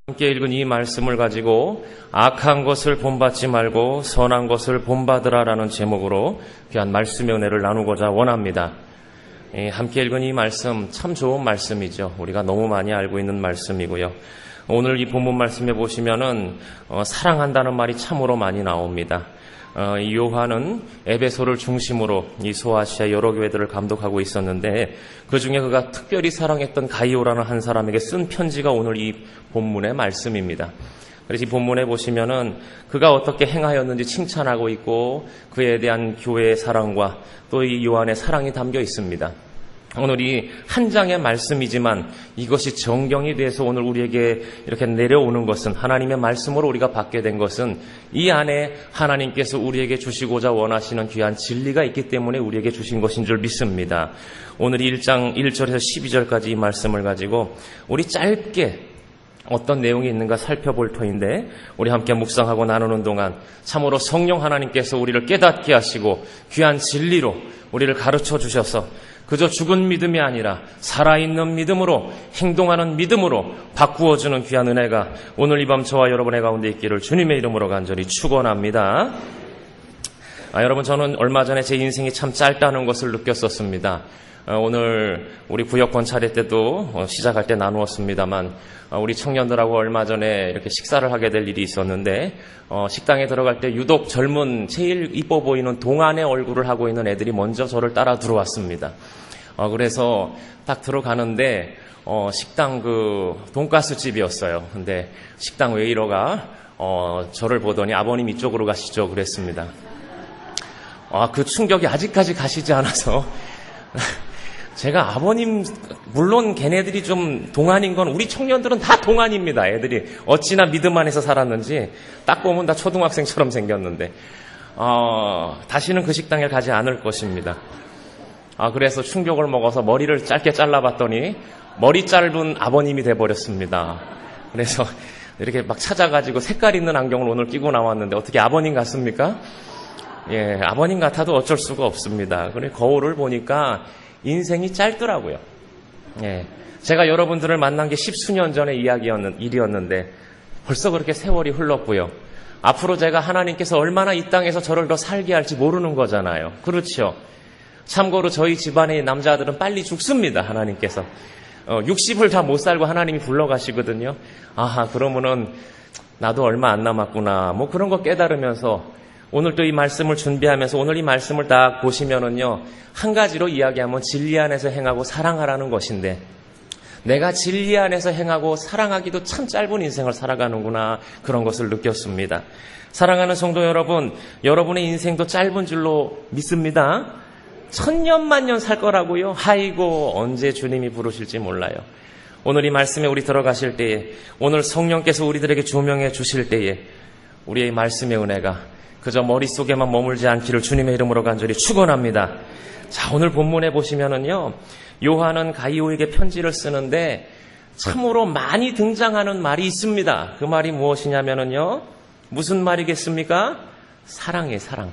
함께 읽은 이 말씀을 가지고 악한 것을 본받지 말고 선한 것을 본받으라라는 제목으로 귀한 말씀의 은혜를 나누고자 원합니다. 함께 읽은 이 말씀 참 좋은 말씀이죠. 우리가 너무 많이 알고 있는 말씀이고요. 오늘 이 본문 말씀에 보시면은 사랑한다는 말이 참으로 많이 나옵니다. 이 요한은 에베소를 중심으로 이 소아시아 여러 교회들을 감독하고 있었는데 그 중에 그가 특별히 사랑했던 가이오라는 한 사람에게 쓴 편지가 오늘 이 본문의 말씀입니다. 그래서 이 본문에 보시면은 그가 어떻게 행하였는지 칭찬하고 있고 그에 대한 교회의 사랑과 또 이 요한의 사랑이 담겨 있습니다. 오늘 이 한 장의 말씀이지만 이것이 정경이 돼서 오늘 우리에게 이렇게 내려오는 것은, 하나님의 말씀으로 우리가 받게 된 것은 이 안에 하나님께서 우리에게 주시고자 원하시는 귀한 진리가 있기 때문에 우리에게 주신 것인 줄 믿습니다. 오늘 1장 1절에서 12절까지 이 말씀을 가지고 우리 짧게 어떤 내용이 있는가 살펴볼 터인데, 우리 함께 묵상하고 나누는 동안 참으로 성령 하나님께서 우리를 깨닫게 하시고 귀한 진리로 우리를 가르쳐 주셔서 그저 죽은 믿음이 아니라 살아있는 믿음으로, 행동하는 믿음으로 바꾸어주는 귀한 은혜가 오늘 이 밤 저와 여러분의 가운데 있기를 주님의 이름으로 간절히 축원합니다. 여러분, 저는 얼마 전에 제 인생이 참 짧다는 것을 느꼈었습니다. 오늘 우리 구역권 차례 때도 시작할 때 나누었습니다만 우리 청년들하고 얼마 전에 이렇게 식사를 하게 될 일이 있었는데 식당에 들어갈 때 유독 젊은 제일 이뻐 보이는 동안의 얼굴을 하고 있는 애들이 먼저 저를 따라 들어왔습니다. 그래서 딱 들어가는데 식당 그 돈가스 집이었어요. 근데 식당 웨이터가 저를 보더니 아버님 이쪽으로 가시죠 그랬습니다. 그 충격이 아직까지 가시지 않아서 제가 아버님, 물론 걔네들이 좀 동안인 건 우리 청년들은 다 동안입니다. 애들이 어찌나 믿음 안에서 살았는지 딱 보면 다 초등학생처럼 생겼는데 다시는 그 식당에 가지 않을 것입니다. 그래서 충격을 먹어서 머리를 짧게 잘라봤더니 머리 짧은 아버님이 돼버렸습니다. 그래서 이렇게 막 찾아가지고 색깔 있는 안경을 오늘 끼고 나왔는데 어떻게 아버님 같습니까? 예, 아버님 같아도 어쩔 수가 없습니다. 그리고 거울을 보니까 인생이 짧더라고요. 예, 제가 여러분들을 만난 게 십수년 전의 일이었는데 벌써 그렇게 세월이 흘렀고요. 앞으로 제가 하나님께서 얼마나 이 땅에서 저를 더 살게 할지 모르는 거잖아요. 그렇죠? 참고로 저희 집안의 남자들은 빨리 죽습니다. 하나님께서 60을 다 못 살고 하나님이 불러가시거든요. 그러면은 나도 얼마 안 남았구나, 뭐 그런 거 깨달으면서 오늘 또 이 말씀을 준비하면서 오늘 이 말씀을 딱 보시면은요, 한 가지로 이야기하면 진리 안에서 행하고 사랑하라는 것인데, 내가 진리 안에서 행하고 사랑하기도 참 짧은 인생을 살아가는구나, 그런 것을 느꼈습니다. 사랑하는 성도 여러분, 여러분의 인생도 짧은 줄로 믿습니다. 천년만년 살 거라고요? 아이고, 언제 주님이 부르실지 몰라요. 오늘 이 말씀에 우리 들어가실 때에, 오늘 성령께서 우리들에게 조명해 주실 때에 우리의 말씀의 은혜가 그저 머릿속에만 머물지 않기를 주님의 이름으로 간절히 축원합니다. 자, 오늘 본문에 보시면은요, 요한은 가이오에게 편지를 쓰는데 참으로 많이 등장하는 말이 있습니다. 그 말이 무엇이냐면은요, 무슨 말이겠습니까? 사랑이에요, 사랑.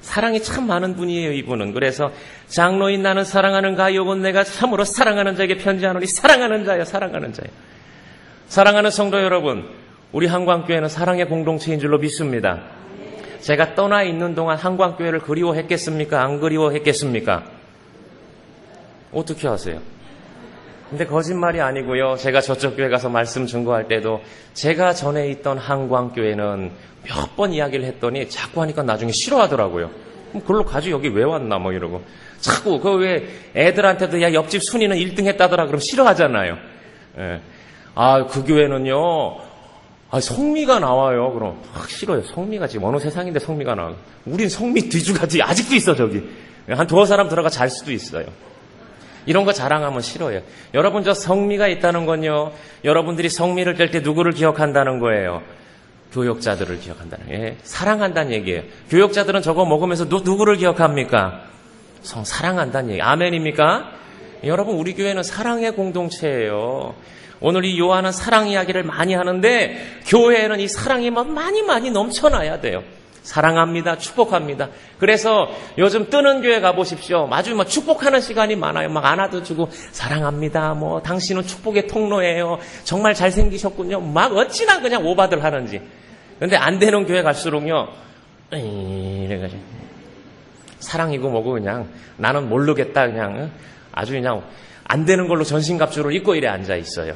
사랑이 참 많은 분이에요, 이분은. 그래서 장로인 나는 사랑하는 가이오군 내가 참으로 사랑하는 자에게 편지하노니, 사랑하는 자요, 사랑하는 자요. 사랑하는 성도 여러분, 우리 한광교회는 사랑의 공동체인 줄로 믿습니다. 제가 떠나 있는 동안 한광교회를 그리워했겠습니까? 안 그리워했겠습니까? 어떻게 하세요? 근데 거짓말이 아니고요. 제가 저쪽 교회 가서 말씀 증거할 때도 제가 전에 있던 한광교회는 몇 번 이야기를 했더니 자꾸 하니까 나중에 싫어하더라고요. 그럼 그걸로 가지 여기 왜 왔나 뭐 이러고. 자꾸 그 왜 애들한테도 야 옆집 순이는 1등 했다더라 그럼 싫어하잖아요. 예. 그 교회는요. 성미가 나와요. 그럼 확 싫어요. 성미가 지금 어느 세상인데 성미가 나와요. 우린 성미 뒤주가지 아직도 있어 저기. 한 두어 사람 들어가 잘 수도 있어요. 이런 거 자랑하면 싫어요. 여러분, 저 성미가 있다는 건요, 여러분들이 성미를 뗄 때 누구를 기억한다는 거예요? 교역자들을 기억한다는 거예요. 예, 사랑한다는 얘기예요. 교역자들은 저거 먹으면서 누구를 기억합니까? 사랑한다는 얘기. 아멘입니까? 여러분, 우리 교회는 사랑의 공동체예요. 오늘 이 요한은 사랑 이야기를 많이 하는데 교회에는 이 사랑이 많이 넘쳐나야 돼요. 사랑합니다. 축복합니다. 그래서 요즘 뜨는 교회 가보십시오. 아주 축복하는 시간이 많아요. 막 안아도 주고 사랑합니다. 당신은 축복의 통로예요. 정말 잘생기셨군요. 막 어찌나 그냥 오바들 하는지. 근데 안 되는 교회 갈수록요. 이래가지고 사랑이고 뭐고 그냥 나는 모르겠다. 그냥 아주 그냥 안 되는 걸로 전신갑주를 입고 이래 앉아 있어요.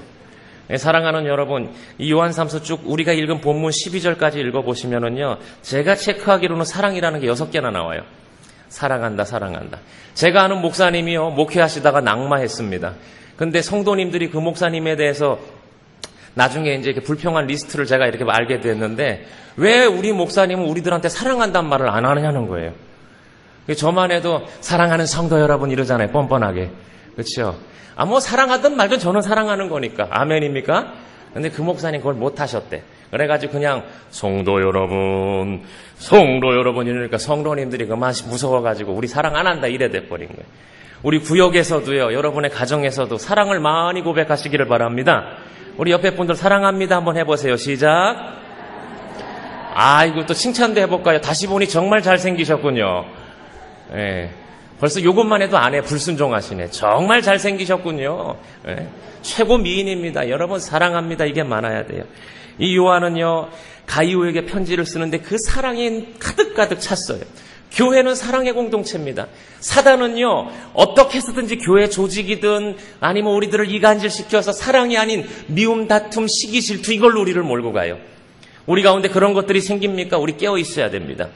사랑하는 여러분, 이 요한삼서 쭉 우리가 읽은 본문 12절까지 읽어보시면은요, 제가 체크하기로는 사랑이라는 게 6개나 나와요. 사랑한다, 사랑한다. 제가 아는 목사님이요, 목회하시다가 낙마했습니다. 근데 성도님들이 그 목사님에 대해서 나중에 이제 이렇게 불평한 리스트를 제가 이렇게 알게 됐는데, 왜 우리 목사님은 우리들한테 사랑한다는 말을 안 하느냐는 거예요. 저만 해도 사랑하는 성도 여러분 이러잖아요, 뻔뻔하게. 그렇죠? 사랑하든 말든 저는 사랑하는 거니까. 아멘입니까? 근데 그 목사님 그걸 못 하셨대. 그래가지고 그냥 성도 여러분 이러니까 성도님들이 그만 무서워가지고 우리 사랑 안 한다 이래 돼버린 거예요. 우리 구역에서도요, 여러분의 가정에서도 사랑을 많이 고백하시기를 바랍니다. 우리 옆에 분들 사랑합니다 한번 해보세요. 시작. 이거 또 칭찬도 해볼까요? 다시 보니 정말 잘생기셨군요. 예. 벌써 요것만 해도 안 해. 불순종하시네. 정말 잘생기셨군요. 예. 최고 미인입니다. 여러분 사랑합니다. 이게 많아야 돼요. 이 요한은요, 가이오에게 편지를 쓰는데 그 사랑이 가득가득 찼어요. 교회는 사랑의 공동체입니다. 사단은요, 어떻게 해서든지 교회 조직이든 아니면 우리들을 이간질시켜서 사랑이 아닌 미움, 다툼, 시기, 질투 이걸로 우리를 몰고 가요. 우리 가운데 그런 것들이 생깁니까? 우리 깨어 있어야 됩니다.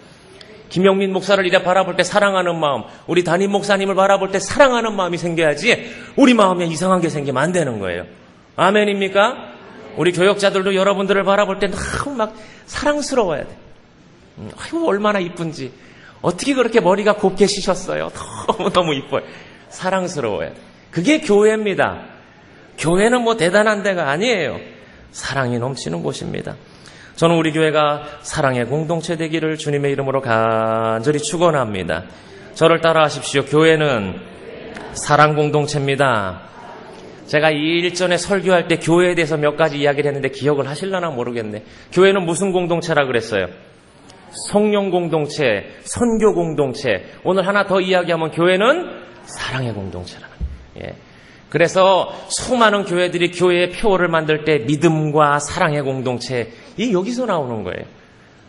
김영민 목사를 이래 바라볼 때 사랑하는 마음, 우리 담임 목사님을 바라볼 때 사랑하는 마음이 생겨야지 우리 마음에 이상한 게 생기면 안 되는 거예요. 아멘입니까? 우리 교역자들도 여러분들을 바라볼 때 너무 막 사랑스러워야 돼. 아이고 얼마나 이쁜지. 어떻게 그렇게 머리가 곱게 시셨어요. 너무너무 이뻐요. 사랑스러워야 돼. 그게 교회입니다. 교회는 대단한 데가 아니에요. 사랑이 넘치는 곳입니다. 저는 우리 교회가 사랑의 공동체 되기를 주님의 이름으로 간절히 축원합니다. 저를 따라하십시오. 교회는 사랑 공동체입니다. 제가 일전에 설교할 때 교회에 대해서 몇 가지 이야기를 했는데 기억을 하실려나 모르겠네. 교회는 무슨 공동체라 그랬어요? 성령 공동체, 선교 공동체. 오늘 하나 더 이야기하면 교회는 사랑의 공동체라는 거예요. 예. 그래서 수많은 교회들이 교회의 표어를 만들 때 믿음과 사랑의 공동체, 이 여기서 나오는 거예요.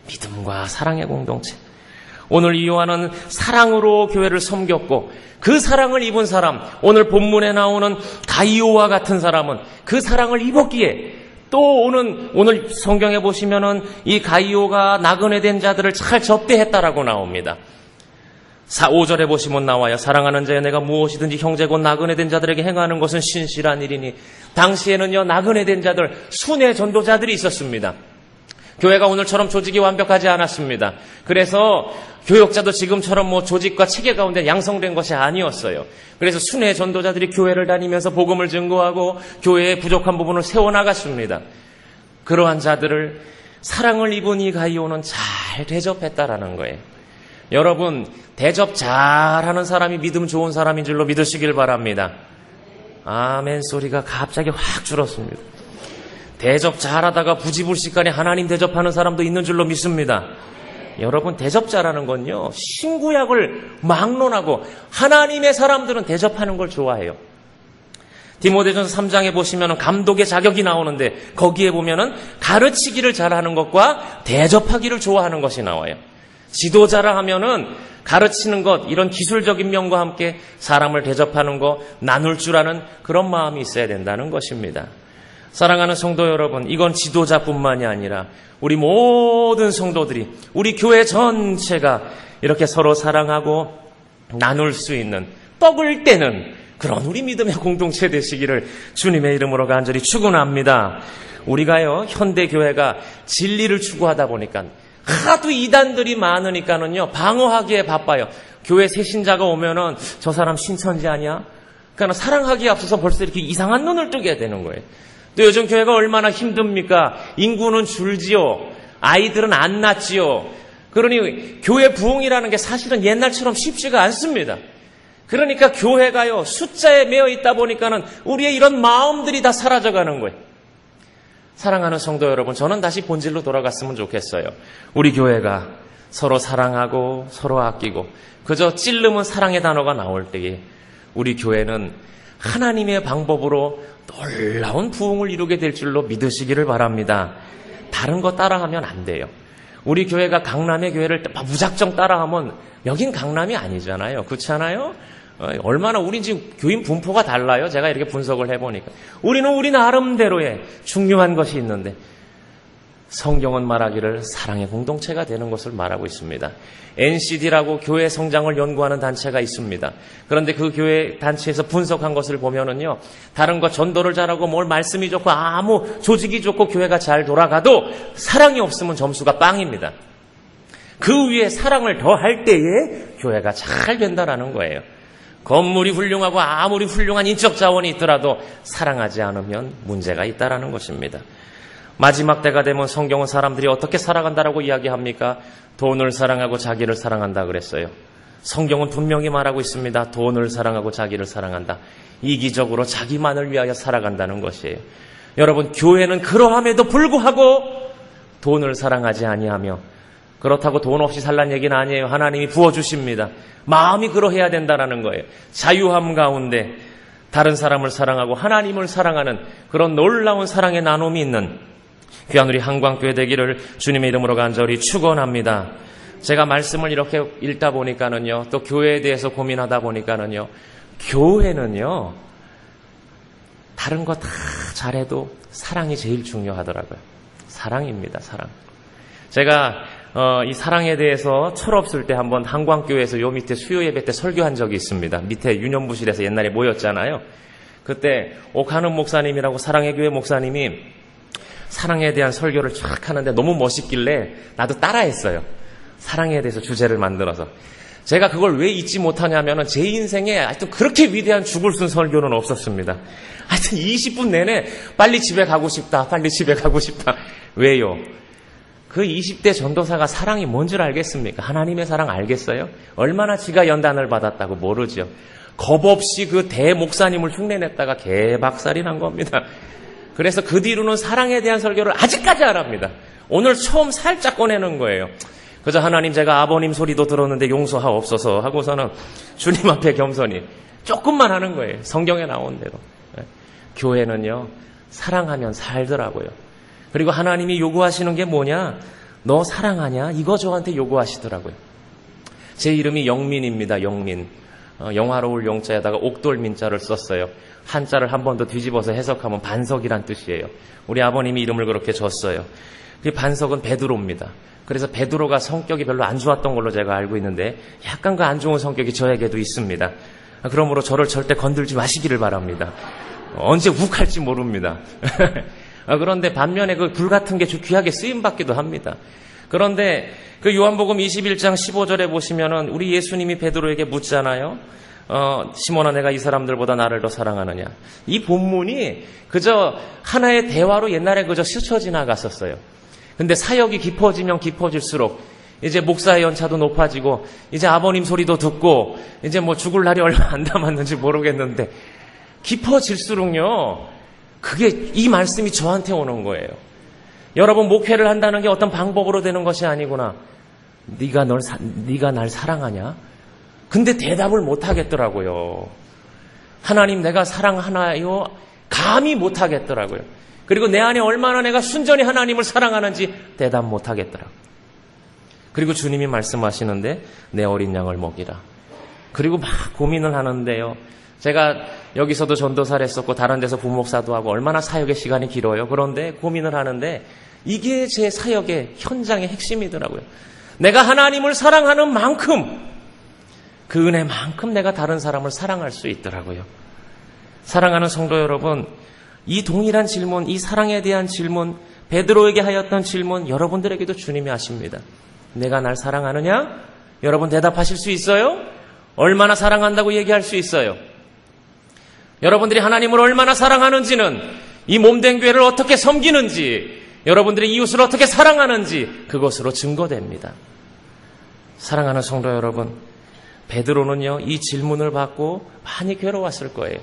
믿음과 사랑의 공동체. 오늘 이 요한은 사랑으로 교회를 섬겼고 그 사랑을 입은 사람, 오늘 본문에 나오는 가이오와 같은 사람은 그 사랑을 입었기에 또 오늘 성경에 보시면은 이 가이오가 나그네 된 자들을 잘 접대했다라고 나옵니다. 5절에 보시면 나와요. 사랑하는 자여 내가 무엇이든지 형제 곧 나그네 된 자들에게 행하는 것은 신실한 일이니. 당시에는요, 나그네 된 자들, 순회 전도자들이 있었습니다. 교회가 오늘처럼 조직이 완벽하지 않았습니다. 그래서 교역자도 지금처럼 조직과 체계 가운데 양성된 것이 아니었어요. 그래서 순회 전도자들이 교회를 다니면서 복음을 증거하고 교회의 부족한 부분을 세워나갔습니다. 그러한 자들을 사랑을 입은 이 가이오는 잘 대접했다라는 거예요. 여러분, 대접 잘하는 사람이 믿음 좋은 사람인 줄로 믿으시길 바랍니다. 아멘 소리가 갑자기 확 줄었습니다. 대접 잘하다가 부지불식간에 하나님 대접하는 사람도 있는 줄로 믿습니다. 여러분, 대접 잘하는 건요, 신구약을 막론하고 하나님의 사람들은 대접하는 걸 좋아해요. 디모데전서 3장에 보시면 감독의 자격이 나오는데 거기에 보면은 가르치기를 잘하는 것과 대접하기를 좋아하는 것이 나와요. 지도자라 하면은 가르치는 것, 이런 기술적인 면과 함께 사람을 대접하는 것, 나눌 줄 아는 그런 마음이 있어야 된다는 것입니다. 사랑하는 성도 여러분, 이건 지도자뿐만이 아니라 우리 모든 성도들이, 우리 교회 전체가 이렇게 서로 사랑하고 나눌 수 있는, 떡을 떼는 그런 우리 믿음의 공동체 되시기를 주님의 이름으로 간절히 축원합니다. 우리가요, 현대교회가 진리를 추구하다 보니까 하도 이단들이 많으니까는요, 방어하기에 바빠요. 교회 새 신자가 오면은 저 사람 신천지 아니야? 그러니까 사랑하기에 앞서서 벌써 이렇게 이상한 눈을 뜨게 되는 거예요. 또 요즘 교회가 얼마나 힘듭니까? 인구는 줄지요. 아이들은 안 낳지요. 그러니 교회 부흥이라는 게 사실은 옛날처럼 쉽지가 않습니다. 그러니까 교회가요, 숫자에 매여 있다 보니까는 우리의 이런 마음들이 다 사라져가는 거예요. 사랑하는 성도 여러분, 저는 다시 본질로 돌아갔으면 좋겠어요. 우리 교회가 서로 사랑하고 서로 아끼고 그저 찔르면 사랑의 단어가 나올 때에 우리 교회는 하나님의 방법으로 놀라운 부흥을 이루게 될 줄로 믿으시기를 바랍니다. 다른 거 따라하면 안 돼요. 우리 교회가 강남의 교회를 무작정 따라하면 여긴 강남이 아니잖아요. 그렇지 않아요? 얼마나 우리 지금 교인 분포가 달라요. 제가 이렇게 분석을 해보니까 우리는 우리 나름대로의 중요한 것이 있는데 성경은 말하기를 사랑의 공동체가 되는 것을 말하고 있습니다. NCD라고 교회 성장을 연구하는 단체가 있습니다. 그런데 그 교회 단체에서 분석한 것을 보면은요, 다른 거 전도를 잘하고 뭘 말씀이 좋고 아무 조직이 좋고 교회가 잘 돌아가도 사랑이 없으면 점수가 빵입니다. 그 위에 사랑을 더할 때에 교회가 잘 된다라는 거예요. 건물이 훌륭하고 아무리 훌륭한 인적 자원이 있더라도 사랑하지 않으면 문제가 있다라는 것입니다. 마지막 때가 되면 성경은 사람들이 어떻게 살아간다라고 이야기합니까? 돈을 사랑하고 자기를 사랑한다 그랬어요. 성경은 분명히 말하고 있습니다. 돈을 사랑하고 자기를 사랑한다. 이기적으로 자기만을 위하여 살아간다는 것이에요. 여러분, 교회는 그러함에도 불구하고 돈을 사랑하지 아니하며, 그렇다고 돈 없이 살란 얘기는 아니에요. 하나님이 부어주십니다. 마음이 그러해야 된다는 거예요. 자유함 가운데 다른 사람을 사랑하고 하나님을 사랑하는 그런 놀라운 사랑의 나눔이 있는 귀한 우리 한광교회 되기를 주님의 이름으로 간절히 축원합니다. 제가 말씀을 이렇게 읽다 보니까는요, 또 교회에 대해서 고민하다 보니까는요, 교회는요, 다른 거 다 잘해도 사랑이 제일 중요하더라고요. 사랑입니다, 사랑. 제가 이 사랑에 대해서 철없을 때 한번 한광교회에서 요 밑에 수요 예배 때 설교한 적이 있습니다. 밑에 유년부실에서 옛날에 모였잖아요. 그때 옥하는 목사님이라고 사랑의 교회 목사님이 사랑에 대한 설교를 쫙 하는데 너무 멋있길래 나도 따라했어요. 사랑에 대해서 주제를 만들어서. 제가 그걸 왜 잊지 못하냐면은 제 인생에 하여튼 그렇게 위대한 죽을 쓴 설교는 없었습니다. 하여튼 20분 내내 빨리 집에 가고 싶다, 빨리 집에 가고 싶다. 왜요? 그 20대 전도사가 사랑이 뭔 줄 알겠습니까? 하나님의 사랑 알겠어요? 얼마나 지가 연단을 받았다고 모르죠. 겁 없이 그 대목사님을 흉내냈다가 개박살이 난 겁니다. 그래서 그 뒤로는 사랑에 대한 설교를 아직까지 안 합니다. 오늘 처음 살짝 꺼내는 거예요. 그저 하나님, 제가 아버님 소리도 들었는데 용서하옵소서 하고서는 주님 앞에 겸손히 조금만 하는 거예요. 성경에 나온 대로. 교회는요, 사랑하면 살더라고요. 그리고 하나님이 요구하시는 게 뭐냐? 너 사랑하냐? 이거 저한테 요구하시더라고요. 제 이름이 영민입니다. 영민. 영화로울 영자에다가 옥돌 민자를 썼어요. 한자를 한 번 더 뒤집어서 해석하면 반석이란 뜻이에요. 우리 아버님이 이름을 그렇게 줬어요. 그 반석은 베드로입니다. 그래서 베드로가 성격이 별로 안 좋았던 걸로 제가 알고 있는데 약간 그 안 좋은 성격이 저에게도 있습니다. 그러므로 저를 절대 건들지 마시기를 바랍니다. 언제 욱할지 모릅니다. 그런데 반면에 그 불 같은 게 귀하게 쓰임받기도 합니다. 그런데 그 요한복음 21장 15절에 보시면은 우리 예수님이 베드로에게 묻잖아요. 시몬아, 내가 이 사람들보다 나를 더 사랑하느냐. 이 본문이 그저 하나의 대화로 옛날에 그저 스쳐 지나갔었어요. 근데 사역이 깊어지면 깊어질수록 이제 목사의 연차도 높아지고 이제 아버님 소리도 듣고 이제 뭐 죽을 날이 얼마 안 남았는지 모르겠는데 깊어질수록요, 그게 이 말씀이 저한테 오는 거예요. 여러분, 목회를 한다는 게 어떤 방법으로 되는 것이 아니구나. 네가 날 사랑하냐? 근데 대답을 못 하겠더라고요. 하나님, 내가 사랑하나요? 감히 못 하겠더라고요. 그리고 내 안에 얼마나 내가 순전히 하나님을 사랑하는지 대답 못 하겠더라고요. 그리고 주님이 말씀하시는데 내 어린 양을 먹이라. 그리고 막 고민을 하는데요. 제가 여기서도 전도사를 했었고 다른 데서 부목사도 하고 얼마나 사역의 시간이 길어요. 그런데 고민을 하는데 이게 제 사역의 현장의 핵심이더라고요. 내가 하나님을 사랑하는 만큼 그 은혜만큼 내가 다른 사람을 사랑할 수 있더라고요. 사랑하는 성도 여러분, 이 동일한 질문, 이 사랑에 대한 질문, 베드로에게 하였던 질문 여러분들에게도 주님이 하십니다. 내가 날 사랑하느냐? 여러분 대답하실 수 있어요? 얼마나 사랑한다고 얘기할 수 있어요? 여러분들이 하나님을 얼마나 사랑하는지는 이 몸된 교회를 어떻게 섬기는지, 여러분들이 이웃을 어떻게 사랑하는지 그것으로 증거됩니다. 사랑하는 성도 여러분, 베드로는요, 이 질문을 받고 많이 괴로웠을 거예요.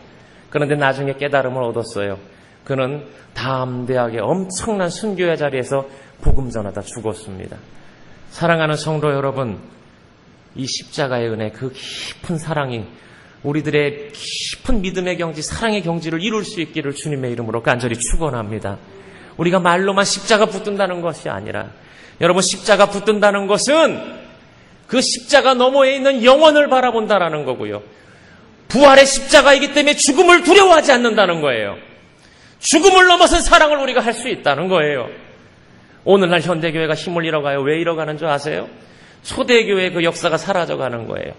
그런데 나중에 깨달음을 얻었어요. 그는 담대하게 엄청난 순교의 자리에서 복음 전하다 죽었습니다. 사랑하는 성도 여러분, 이 십자가의 은혜, 그 깊은 사랑이 우리들의 깊은 믿음의 경지, 사랑의 경지를 이룰 수 있기를 주님의 이름으로 간절히 축원합니다. 우리가 말로만 십자가 붙든다는 것이 아니라, 여러분, 십자가 붙든다는 것은 그 십자가 너머에 있는 영원을 바라본다라는 거고요. 부활의 십자가이기 때문에 죽음을 두려워하지 않는다는 거예요. 죽음을 넘어선 사랑을 우리가 할 수 있다는 거예요. 오늘날 현대교회가 힘을 잃어가요. 왜 잃어가는 줄 아세요? 초대교회의 그 역사가 사라져가는 거예요.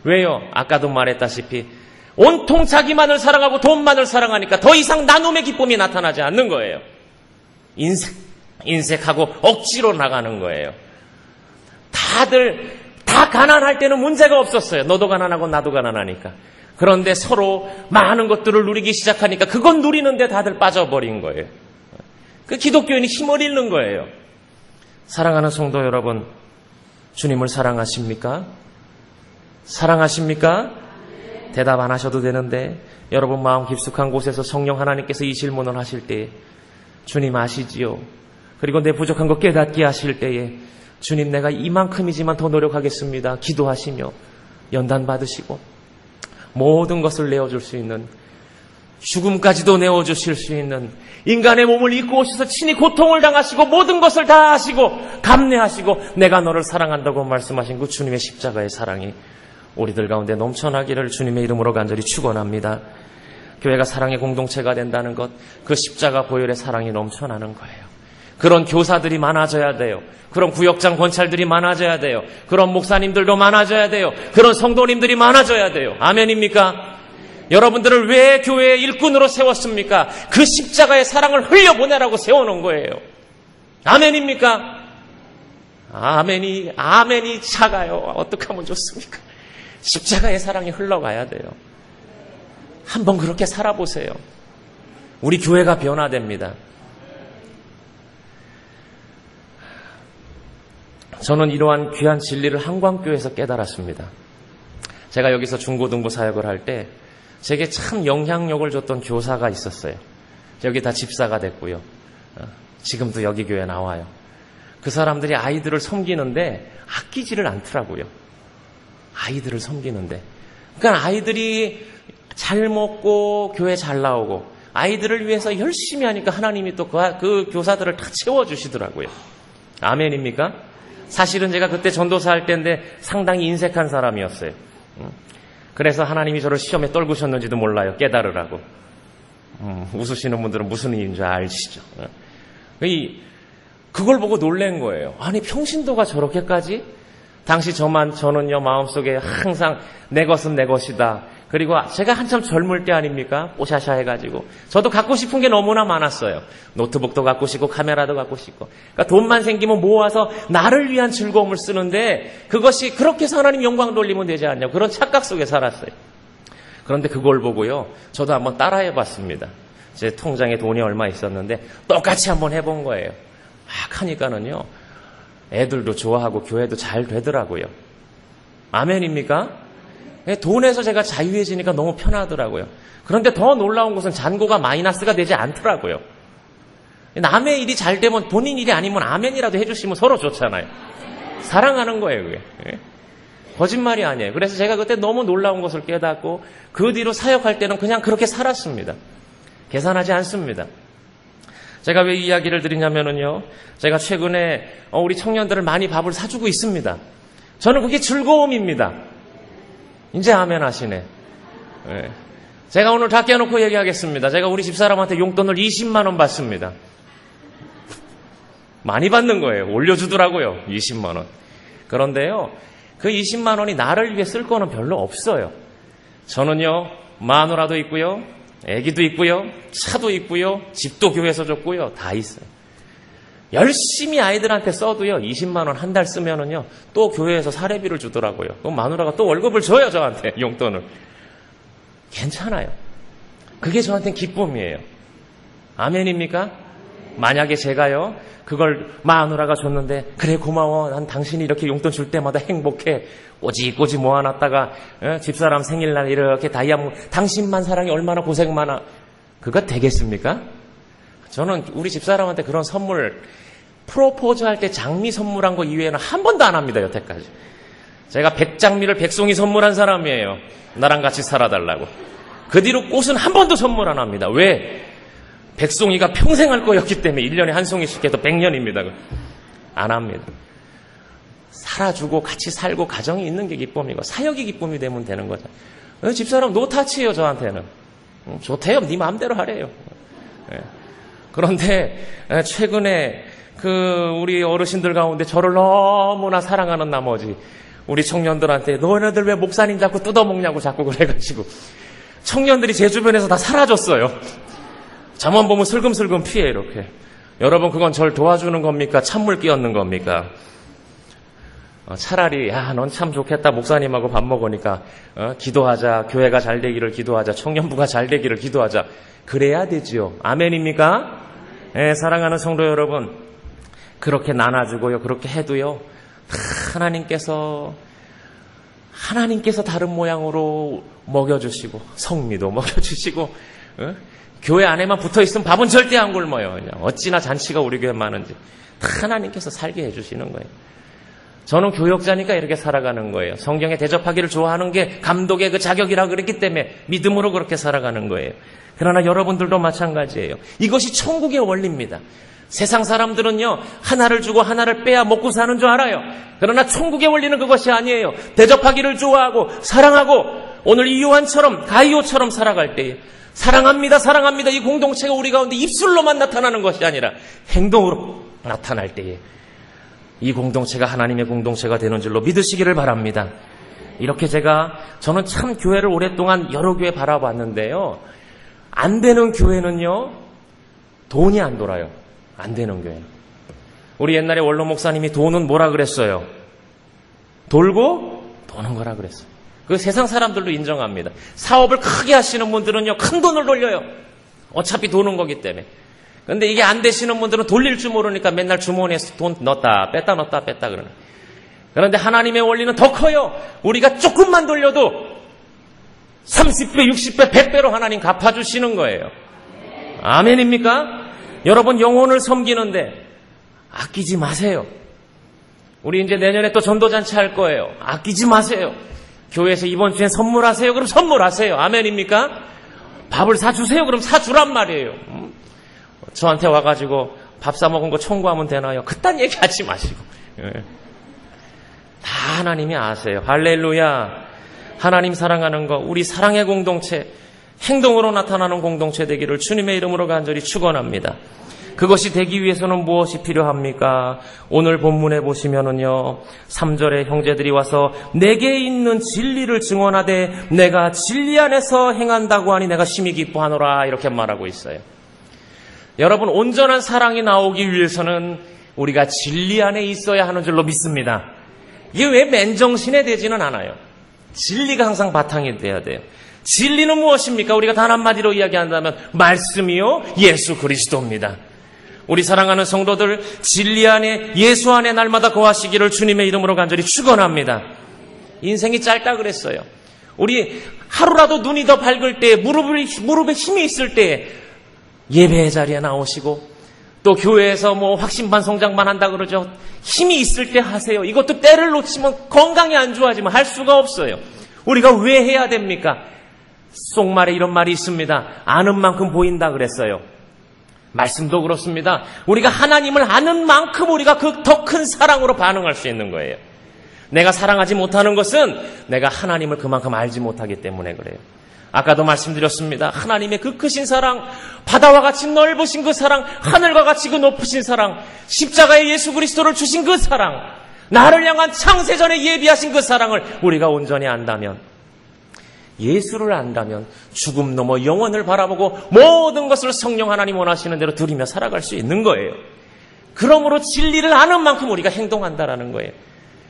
왜요? 아까도 말했다시피 온통 자기만을 사랑하고 돈만을 사랑하니까 더 이상 나눔의 기쁨이 나타나지 않는 거예요. 인색하고 억지로 나가는 거예요. 다들 다 가난할 때는 문제가 없었어요. 너도 가난하고 나도 가난하니까. 그런데 서로 많은 것들을 누리기 시작하니까 그건 누리는데 다들 빠져버린 거예요. 그 기독교인이 힘을 잃는 거예요. 사랑하는 성도 여러분, 주님을 사랑하십니까? 사랑하십니까? 대답 안 하셔도 되는데 여러분 마음 깊숙한 곳에서 성령 하나님께서 이 질문을 하실 때에 주님 아시지요? 그리고 내 부족한 거 깨닫게 하실 때에 주님 내가 이만큼이지만 더 노력하겠습니다. 기도하시며 연단 받으시고 모든 것을 내어줄 수 있는, 죽음까지도 내어주실 수 있는, 인간의 몸을 입고 오셔서 친히 고통을 당하시고 모든 것을 다 하시고 감내하시고 내가 너를 사랑한다고 말씀하신 그 주님의 십자가의 사랑이 우리들 가운데 넘쳐나기를 주님의 이름으로 간절히 축원합니다. 교회가 사랑의 공동체가 된다는 것, 그 십자가 보혈의 사랑이 넘쳐나는 거예요. 그런 교사들이 많아져야 돼요. 그런 구역장 권찰들이 많아져야 돼요. 그런 목사님들도 많아져야 돼요. 그런 성도님들이 많아져야 돼요. 아멘입니까? 여러분들을 왜 교회의 일꾼으로 세웠습니까? 그 십자가의 사랑을 흘려보내라고 세워놓은 거예요. 아멘입니까? 아멘이 작아요. 어떻게 하면 좋습니까? 십자가의 사랑이 흘러가야 돼요. 한번 그렇게 살아보세요. 우리 교회가 변화됩니다. 저는 이러한 귀한 진리를 한광교회에서 깨달았습니다. 제가 여기서 중고등부 사역을 할 때 제게 참 영향력을 줬던 교사가 있었어요. 여기 다 집사가 됐고요. 지금도 여기 교회에 나와요. 그 사람들이 아이들을 섬기는데 아끼지를 않더라고요. 아이들을 섬기는데. 그러니까 아이들이 잘 먹고 교회 잘 나오고 아이들을 위해서 열심히 하니까 하나님이 또 그 교사들을 다 채워주시더라고요. 아멘입니까? 사실은 제가 그때 전도사 할 때인데 상당히 인색한 사람이었어요. 그래서 하나님이 저를 시험에 떨구셨는지도 몰라요. 깨달으라고. 웃으시는 분들은 무슨 의미인 줄 아시죠? 그걸 보고 놀란 거예요. 아니 평신도가 저렇게까지? 당시 저는요 마음속에 항상 내 것은 내 것이다. 그리고 제가 한참 젊을 때 아닙니까? 뽀샤샤 해가지고 저도 갖고 싶은 게 너무나 많았어요. 노트북도 갖고 싶고 카메라도 갖고 싶고. 그러니까 돈만 생기면 모아서 나를 위한 즐거움을 쓰는데 그것이 그렇게 해서 하나님 영광 돌리면 되지 않냐고 그런 착각 속에 살았어요. 그런데 그걸 보고요 저도 한번 따라해봤습니다. 제 통장에 돈이 얼마 있었는데 똑같이 한번 해본 거예요. 막 하니까는요 애들도 좋아하고 교회도 잘 되더라고요. 아멘입니까? 돈에서 제가 자유해지니까 너무 편하더라고요. 그런데 더 놀라운 것은 잔고가 마이너스가 되지 않더라고요. 남의 일이 잘 되면 본인 일이 아니면 아멘이라도 해주시면 서로 좋잖아요. 사랑하는 거예요, 그게. 거짓말이 아니에요. 그래서 제가 그때 너무 놀라운 것을 깨닫고 그 뒤로 사역할 때는 그냥 그렇게 살았습니다. 계산하지 않습니다. 제가 왜 이 이야기를 드리냐면요. 제가 최근에 우리 청년들을 많이 밥을 사주고 있습니다. 저는 그게 즐거움입니다. 이제 아멘 하시네. 네. 제가 오늘 다 깨놓고 얘기하겠습니다. 제가 우리 집사람한테 용돈을 20만 원 받습니다. 많이 받는 거예요. 올려주더라고요. 20만 원. 그런데요. 그 20만 원이 나를 위해 쓸 거는 별로 없어요. 저는요. 마누라도 있고요. 애기도 있고요. 차도 있고요. 집도 교회에서 줬고요. 다 있어요. 열심히 아이들한테 써도요. 20만 원 한 달 쓰면은요. 또 교회에서 사례비를 주더라고요. 그럼 마누라가 또 월급을 줘요. 저한테 용돈을. 괜찮아요. 그게 저한테는 기쁨이에요. 아멘입니까? 만약에 제가요. 그걸 마누라가 줬는데 그래 고마워. 난 당신이 이렇게 용돈 줄 때마다 행복해. 꼬지꼬지 모아놨다가 집사람 생일날 이렇게 다이아몬드 당신만 사랑해 얼마나 고생 많아. 그거 되겠습니까? 저는 우리 집사람한테 그런 선물 프로포즈 할 때 장미 선물한 거 이외에는 한 번도 안 합니다, 여태까지. 제가 백장미를 백송이 선물한 사람이에요. 나랑 같이 살아달라고. 그 뒤로 꽃은 한 번도 선물 안 합니다. 왜? 백송이가 평생 할 거였기 때문에 1년에 한 송이씩 해도 100년입니다. 안 합니다. 살아주고 같이 살고 가정이 있는 게 기쁨이고 사역이 기쁨이 되면 되는 거죠. 집사람 노타치예요, 저한테는. 좋대요. 네 마음대로 하래요. 그런데 최근에 우리 어르신들 가운데 저를 너무나 사랑하는 나머지 우리 청년들한테 너네들 왜 목사님 자꾸 뜯어먹냐고 자꾸 그래가지고 청년들이 제 주변에서 다 사라졌어요. 잠만 보면 슬금슬금 피해 이렇게. 여러분 그건 절 도와주는 겁니까? 찬물 끼얹는 겁니까? 차라리 넌 참 좋겠다. 목사님하고 밥 먹으니까 기도하자. 교회가 잘 되기를 기도하자. 청년부가 잘 되기를 기도하자. 그래야 되지요. 아멘입니까? 네, 사랑하는 성도 여러분, 그렇게 나눠주고요. 그렇게 해도요. 하나님께서 다른 모양으로 먹여주시고 성미도 먹여주시고 교회 안에만 붙어있으면 밥은 절대 안 굶어요. 그냥 어찌나 잔치가 우리 교회 많은지 다 하나님께서 살게 해주시는 거예요. 저는 교역자니까 이렇게 살아가는 거예요. 성경에 대접하기를 좋아하는 게 감독의 그 자격이라고 그랬기 때문에 믿음으로 그렇게 살아가는 거예요. 그러나 여러분들도 마찬가지예요. 이것이 천국의 원리입니다. 세상 사람들은요, 하나를 주고 하나를 빼야 먹고 사는 줄 알아요. 그러나 천국의 원리는 그것이 아니에요. 대접하기를 좋아하고 사랑하고 오늘 이 요한처럼 가이오처럼 살아갈 때에 사랑합니다, 사랑합니다. 이 공동체가 우리 가운데 입술로만 나타나는 것이 아니라 행동으로 나타날 때에 이 공동체가 하나님의 공동체가 되는 줄로 믿으시기를 바랍니다. 이렇게 저는 참 교회를 오랫동안 여러 교회 바라봤는데요. 안 되는 교회는요, 돈이 안 돌아요. 안 되는 교회. 우리 옛날에 원로 목사님이 돈은 뭐라 그랬어요? 돌고 도는 거라 그랬어요. 그 세상 사람들도 인정합니다. 사업을 크게 하시는 분들은요, 큰 돈을 돌려요. 어차피 도는 거기 때문에. 근데 이게 안 되시는 분들은 돌릴 줄 모르니까 맨날 주머니에서 돈 넣었다 뺐다 넣었다 뺐다 그러는. 그런데 하나님의 원리는 더 커요. 우리가 조금만 돌려도 30배, 60배, 100배로 하나님 갚아주시는 거예요. 아멘입니까? 여러분 영혼을 섬기는데 아끼지 마세요. 우리 이제 내년에 또 전도잔치 할 거예요. 아끼지 마세요. 교회에서 이번 주엔 선물하세요. 그럼 선물하세요. 아멘입니까? 밥을 사주세요. 그럼 사주란 말이에요. 저한테 와가지고 밥 사먹은 거 청구하면 되나요? 그딴 얘기 하지 마시고. 다 하나님이 아세요. 할렐루야. 하나님 사랑하는 거, 우리 사랑의 공동체, 행동으로 나타나는 공동체 되기를 주님의 이름으로 간절히 축원합니다. 그것이 되기 위해서는 무엇이 필요합니까? 오늘 본문에 보시면은요, 3절에 형제들이 와서 내게 있는 진리를 증언하되 내가 진리 안에서 행한다고 하니 내가 심히 기뻐하노라 이렇게 말하고 있어요. 여러분, 온전한 사랑이 나오기 위해서는 우리가 진리 안에 있어야 하는 줄로 믿습니다. 이게 왜 맨정신에 되지는 않아요. 진리가 항상 바탕이 돼야 돼요. 진리는 무엇입니까? 우리가 단 한마디로 이야기한다면 말씀이요 예수 그리스도입니다. 우리 사랑하는 성도들, 진리 안에 예수 안에 날마다 거하시기를 주님의 이름으로 간절히 축원합니다. 인생이 짧다 그랬어요. 우리 하루라도 눈이 더 밝을 때, 무릎에 힘이 있을 때 예배의 자리에 나오시고 또 교회에서 확신반 성장반 한다 그러죠. 힘이 있을 때 하세요. 이것도 때를 놓치면 건강이 안 좋아지면 할 수가 없어요. 우리가 왜 해야 됩니까? 속말에 이런 말이 있습니다. 아는 만큼 보인다 그랬어요. 말씀도 그렇습니다. 우리가 하나님을 아는 만큼 우리가 그 더 큰 사랑으로 반응할 수 있는 거예요. 내가 사랑하지 못하는 것은 내가 하나님을 그만큼 알지 못하기 때문에 그래요. 아까도 말씀드렸습니다. 하나님의 그 크신 사랑, 바다와 같이 넓으신 그 사랑, 하늘과 같이 그 높으신 사랑, 십자가에 예수 그리스도를 주신 그 사랑, 나를 향한 창세전에 예비하신 그 사랑을 우리가 온전히 안다면, 예수를 안다면 죽음 넘어 영원을 바라보고 모든 것을 성령 하나님 원하시는 대로 드리며 살아갈 수 있는 거예요. 그러므로 진리를 아는 만큼 우리가 행동한다라는 거예요.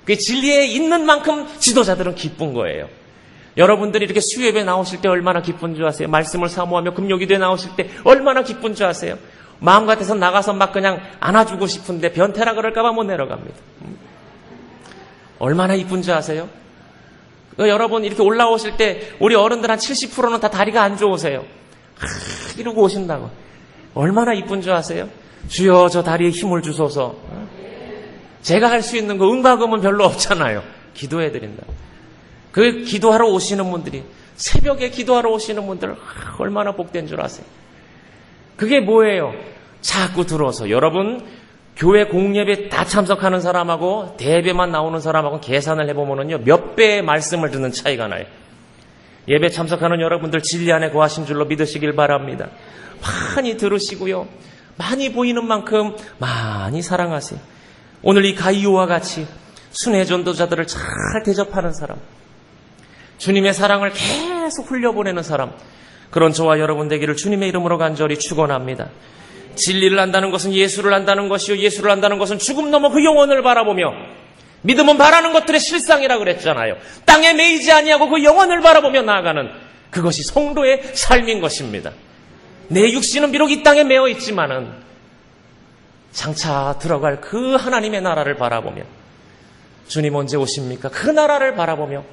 그 진리에 있는 만큼 지도자들은 기쁜 거예요. 여러분들이 이렇게 수요예배 나오실 때 얼마나 기쁜 줄 아세요? 말씀을 사모하며 금요기도에 나오실 때 얼마나 기쁜 줄 아세요? 마음 같아서 나가서 막 그냥 안아주고 싶은데 변태라 그럴까봐 못 내려갑니다. 얼마나 이쁜 줄 아세요? 여러분 이렇게 올라오실 때 우리 어른들 한 70%는 다 다리가 안 좋으세요. 이러고 오신다고. 얼마나 이쁜 줄 아세요? 주여 저 다리에 힘을 주소서. 제가 할 수 있는 거 응답금은 별로 없잖아요. 기도해드린다. 그 기도하러 오시는 분들이, 새벽에 기도하러 오시는 분들 얼마나 복된 줄 아세요? 그게 뭐예요? 자꾸 들어서 여러분 교회 공예배 다 참석하는 사람하고 대예배만 나오는 사람하고 계산을 해보면요 몇 배의 말씀을 듣는 차이가 나요. 예배 참석하는 여러분들 진리 안에 거하신 줄로 믿으시길 바랍니다. 많이 들으시고요, 많이 보이는 만큼 많이 사랑하세요. 오늘 이 가이오와 같이 순회 전도자들을 잘 대접하는 사람, 주님의 사랑을 계속 흘려보내는 사람, 그런 저와 여러분 되기를 주님의 이름으로 간절히 축원합니다. 진리를 안다는 것은 예수를 안다는 것이요, 예수를 안다는 것은 죽음 넘어 그 영혼을 바라보며, 믿음은 바라는 것들의 실상이라 그랬잖아요. 땅에 매이지 아니하고 그 영혼을 바라보며 나아가는 그것이 성도의 삶인 것입니다. 내 육신은 비록 이 땅에 매어 있지만은 장차 들어갈 그 하나님의 나라를 바라보며, 주님 언제 오십니까? 그 나라를 바라보며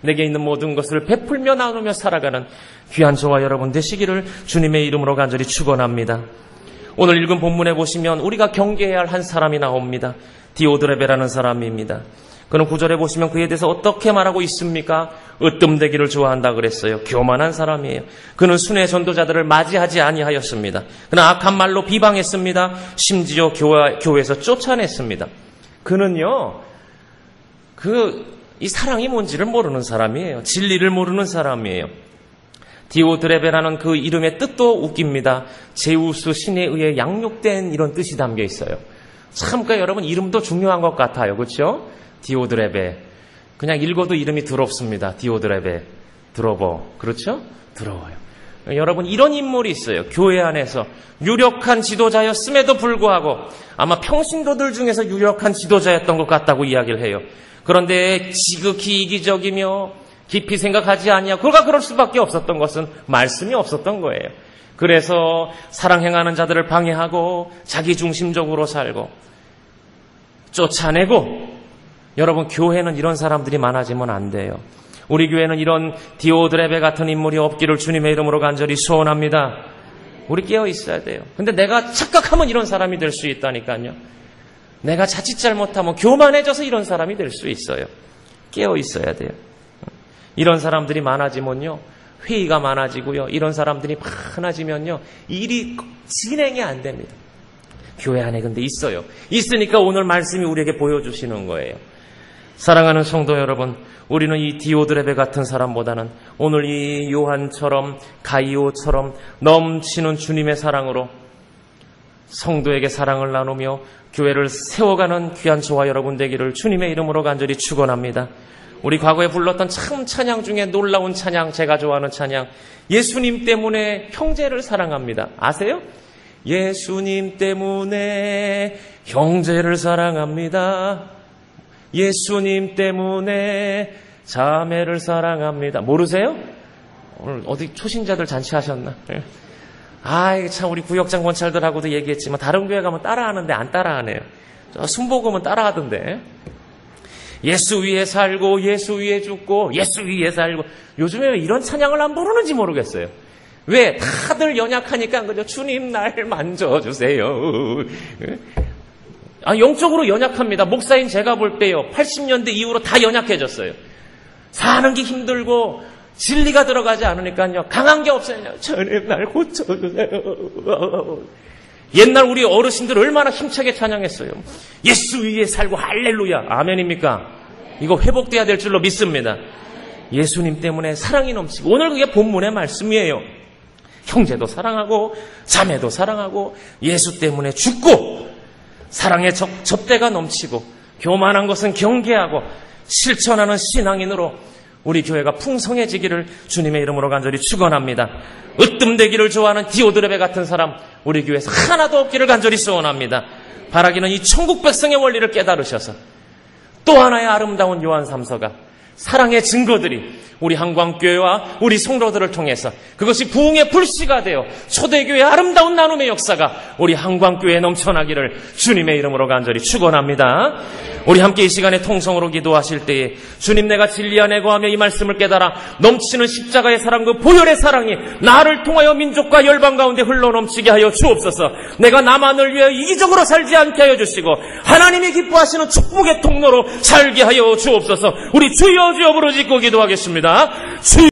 내게 있는 모든 것을 베풀며 나누며 살아가는 귀한 저와 여러분 되시기를 주님의 이름으로 간절히 축원합니다. 오늘 읽은 본문에 보시면 우리가 경계해야 할 한 사람이 나옵니다. 디오드레베라는 사람입니다. 그는 9절에 보시면 그에 대해서 어떻게 말하고 있습니까? 으뜸되기를 좋아한다 그랬어요. 교만한 사람이에요. 그는 순회 전도자들을 맞이하지 아니하였습니다. 그는 악한 말로 비방했습니다. 심지어 교회에서 쫓아냈습니다. 그는요, 이 사랑이 뭔지를 모르는 사람이에요. 진리를 모르는 사람이에요. 디오드레베라는 그 이름의 뜻도 웃깁니다. 제우스 신에 의해 양육된 이런 뜻이 담겨 있어요. 참, 그러니까 여러분 이름도 중요한 것 같아요. 그렇죠? 디오드레베. 그냥 읽어도 이름이 더럽습니다. 디오드레베. 더러워. 그렇죠? 더러워요. 여러분 이런 인물이 있어요. 교회 안에서 유력한 지도자였음에도 불구하고 아마 평신도들 중에서 유력한 지도자였던 것 같다고 이야기를 해요. 그런데 지극히 이기적이며 깊이 생각하지 아니하고 그가 그럴 수밖에 없었던 것은 말씀이 없었던 거예요. 그래서 사랑 행하는 자들을 방해하고 자기중심적으로 살고 쫓아내고, 여러분 교회는 이런 사람들이 많아지면 안 돼요. 우리 교회는 이런 디오드레베 같은 인물이 없기를 주님의 이름으로 간절히 소원합니다. 우리 깨어 있어야 돼요. 근데 내가 착각하면 이런 사람이 될 수 있다니까요. 내가 자칫 잘못하면 교만해져서 이런 사람이 될 수 있어요. 깨어 있어야 돼요. 이런 사람들이 많아지면요 회의가 많아지고요, 이런 사람들이 많아지면요 일이 진행이 안 됩니다. 교회 안에 근데 있어요. 있으니까 오늘 말씀이 우리에게 보여주시는 거예요. 사랑하는 성도 여러분, 우리는 이 디오드레베 같은 사람보다는 오늘 이 요한처럼 가이오처럼 넘치는 주님의 사랑으로 성도에게 사랑을 나누며 교회를 세워가는 귀한 저와 여러분 되기를 주님의 이름으로 간절히 축원합니다. 우리 과거에 불렀던 참 찬양 중에 놀라운 찬양, 제가 좋아하는 찬양, 예수님 때문에 형제를 사랑합니다. 아세요? 예수님 때문에 형제를 사랑합니다. 예수님 때문에 자매를 사랑합니다. 모르세요? 오늘 어디 초신자들 잔치하셨나? 이게 참 우리 구역장 권찰들하고도 얘기했지만 다른 교회 가면 따라하는데 안 따라하네요. 순복음은 따라하던데. 예수 위에 살고 예수 위에 죽고 예수 위에 살고. 요즘에 왜 이런 찬양을 안 부르는지 모르겠어요. 왜? 다들 연약하니까 그죠? 주님 날 만져주세요. 영적으로 연약합니다. 목사인 제가 볼 때요 80년대 이후로 다 연약해졌어요. 사는 게 힘들고 진리가 들어가지 않으니까요 강한 게 없어요. 주님 날 고쳐주세요. 옛날 우리 어르신들 얼마나 힘차게 찬양했어요. 예수 위에 살고 할렐루야. 아멘입니까? 이거 회복돼야 될 줄로 믿습니다. 예수님 때문에 사랑이 넘치고, 오늘 그게 본문의 말씀이에요. 형제도 사랑하고 자매도 사랑하고 예수 때문에 죽고 사랑의 접대가 넘치고 교만한 것은 경계하고 실천하는 신앙인으로 우리 교회가 풍성해지기를 주님의 이름으로 간절히 축원합니다. 으뜸되기를 좋아하는 디오드레베 같은 사람 우리 교회에서 하나도 없기를 간절히 소원합니다. 바라기는 이 천국 백성의 원리를 깨달으셔서 또 하나의 아름다운 요한 3서가 사랑의 증거들이 우리 한광교회와 우리 성도들을 통해서 그것이 부흥의 불씨가 되어 초대교회의 아름다운 나눔의 역사가 우리 한광교회에 넘쳐나기를 주님의 이름으로 간절히 축원합니다. 우리 함께 이 시간에 통성으로 기도하실 때에 주님, 내가 진리 안에 거하며 이 말씀을 깨달아 넘치는 십자가의 사랑, 그 보혈의 사랑이 나를 통하여 민족과 열방 가운데 흘러넘치게 하여 주옵소서. 내가 나만을 위하여 이기적으로 살지 않게 하여 주시고 하나님이 기뻐하시는 축복의 통로로 살게 하여 주옵소서. 우리 주여 주여 부르짖고 기도하겠습니다. 주여.